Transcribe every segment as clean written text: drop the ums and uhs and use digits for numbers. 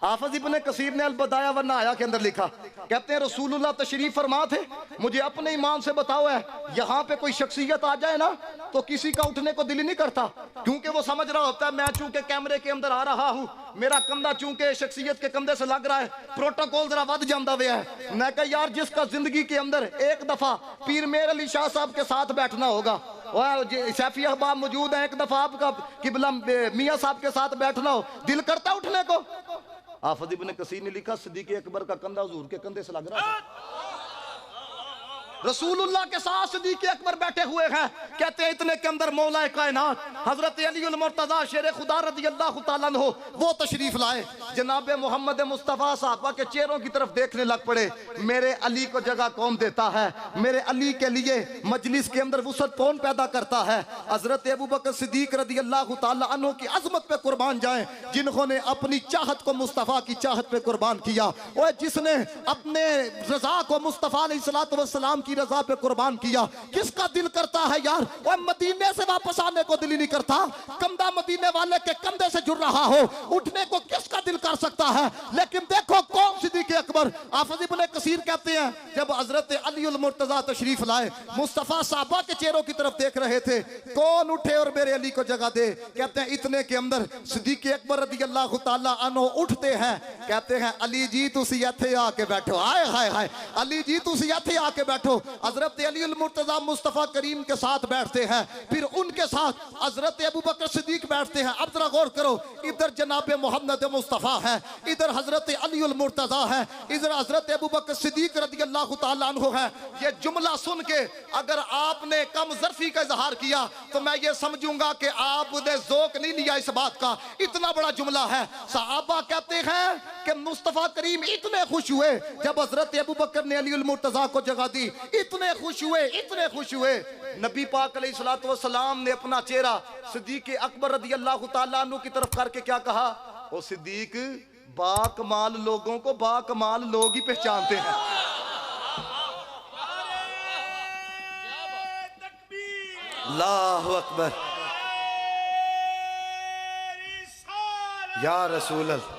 حافظ ابن کثیر نے البدایہ والنہایہ کے اندر لکھا، کہتے ہیں رسول اللہ تشریف فرما تھے، مجھے اپنے ایمان سے بتاؤ ہے یہاں پہ کوئی شخصیت آ جائے نا تو کسی کا اٹھنے کو دل ہی نہیں کرتا، کیونکہ وہ سمجھ رہا ہوتا ہے میں چونکہ کیمرے کے اندر آ رہا ہوں، میرا کندھا چونکہ شخصیت کے کندھے سے لگ رہا ہے، پروٹوکول ذرا ود جاندہ ہویا ہے۔ میں کہا یار جس کا زندگی کے اندر ایک دفعہ پیر میر علی شاہ صاحب کے ساتھ بیٹھنا ہوگا، سیفی احباب موجود ہیں، ایک دفعہ آپ کا قبلہ میاں صاحب کے ساتھ بیٹھنا ہو، دل کرتا اٹھنے کو؟ حافظ ابن کثیر نے لکھا صدیق اکبر کا کندھا حضور کے کندھے سے لگ رہا تھا، رسول اللہ کے ساتھ صدیق اکبر بیٹھے ہوئے ہیں، کہتے ہیں اتنے کے اندر مولا کائنات حضرت علی المرتضیٰ شیر خدا رضی اللہ تعالیٰ عنہ وہ تشریف لائے، جناب محمد مصطفیٰ صحابہ کے چہروں کی طرف دیکھنے لگ پڑے، میرے علی کو جگہ کون دیتا ہے، میرے علی کے لیے مجلس کے اندر وسعت کون پیدا کرتا ہے؟ حضرت ابوبکر صدیق رضی اللہ تعالیٰ عنہ کی عظمت پہ قربان جائیں جنہوں نے اپنی چاہت کو مصطفیٰ کی چاہت پہ قربان کیا، اور جس نے اپنے رضا کو مصطفیٰ علیہ السلام کی رضا پہ قربان کیا۔ کس کا دل کرتا ہے یار وہ مدینے سے واپس آنے کو دل ہی نہیں کرتا؟ کندھا مدینے والے کے کندھے سے جڑ رہا ہو، اٹھنے کو کس کا دل کر سکتا ہے؟ لیکن دیکھو کون صدیق اکبر، حافظ ابن کثیر کہتے ہیں جب حضرت علی المرتضیٰ تشریف لائے مصطفیٰ صحابہ کے چہروں کی طرف دیکھ رہے تھے، کون اٹھے اور میرے علی کو جگہ دے؟ کہتے ہیں اتنے کے اندر صدیق اکبر رضی اللہ تعالیٰ عنہ اٹھتے ہیں، کہتے ہیں علی جی تسی ایتھے آ کے بیٹھو، ہائے ہائے ہائے علی جی تسی ایتھے آ کے بیٹھو۔ حضرت علی المرتضیٰ مصطفیٰ کریم کے ساتھ بیٹھتے ہیں، پھر ان کے ساتھ حضرت ابوبکر صدیق بیٹھتے ہیں۔ اب ذرا غور کرو، ادھر جناب محمد مصطفیٰ ہے، ادھر حضرت علی المرتضیٰ ہے، ادھر حضرت ابوبکر صدیق رضی اللہ تعالیٰ عنہ ہے۔ یہ جملہ سن کے اگر آپ نے کم ظرفی کا اظہار کیا تو میں یہ سمجھوں گا کہ آپ نے ذوق نہیں لیا اس بات کا، اتنا بڑا جملہ ہے۔ صحابہ کہتے ہیں کہ مصطفیٰ کریم اتنے خوش ہوئے جب حضرت ابوبکر نے علی المرتضیٰ کو جگہ دی، اتنے خوش ہوئے نبی پاک علیہ السلام نے اپنا چہرہ صدیق اکبر رضی اللہ تعالیٰ عنہ کی طرف کر کے کیا کہا؟ او صدیق باکمال لوگوں کو باکمال لوگ ہی پہچانتے ہیں۔ اللہ اکبر، یا رسول اللہ،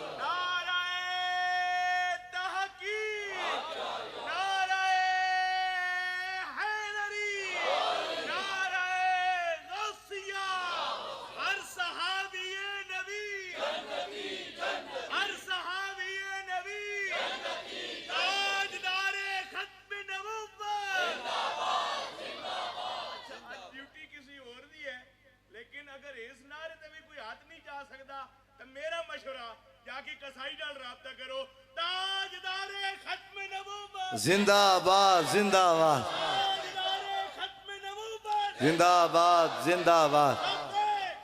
میرا مشورہ جا کے کسائی ڈال رابطہ کرو، تاجدار ختم نبوت زندہ آباد زندہ آباد، تاجدار ختم نبوت زندہ آباد زندہ آباد،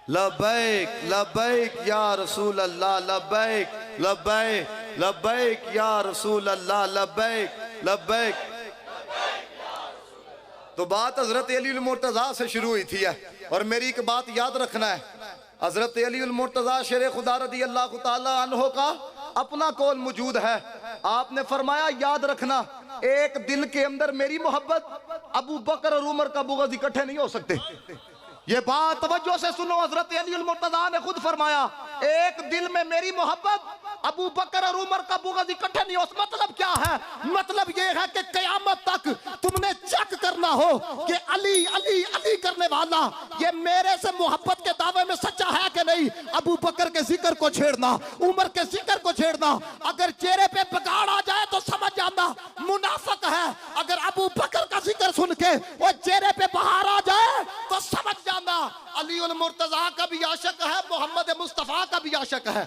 لبیک لبیک یا رسول اللہ، لبیک لبیک لبیک یا رسول اللہ، لبیک لبیک۔ تو بات حضرت علی المرتضیٰ سے شروع ہوئی تھی ہے، اور میری ایک بات یاد رکھنا ہے، حضرت علی المرتضیٰ شیر خدا رضی اللہ تعالیٰ عنہ کا اپنا قول موجود ہے۔ آپ نے فرمایا یاد رکھنا ایک دل کے اندر میری محبت، ابو بکر اور عمر کا بغض اکٹھے نہیں ہو سکتے۔ یہ بات توجہ سے سنو، حضرت علی المرتضیٰ نے خود فرمایا ایک دل میں میری محبت، ابو بکر اور عمر کا بغض اکٹھے نہیں ہو سکتے۔ مطلب کیا ہے؟ مطلب یہ ہے کہ قیامت تک تم نے چیک کرنا ہو کہ علی علی علی کرنے والا یہ میرے سے محبت کے دعوے میں سچا ہے کہ نہیں۔ ابو بکر کے ذکر کو چھیڑنا، عمر کے ذکر کو چھیڑنا، اگر چہرے پہ بگاڑ آ جائے تو سمجھ جانا منافق ہے، اگر ابو بکر کا ذکر سن کے وہ چہرے پہ بہار آ جائے تو سمجھ جانا علی المرتضیٰ کا بھی عاشق ہے، محمد مصطفیٰ کا بھی عاشق ہے۔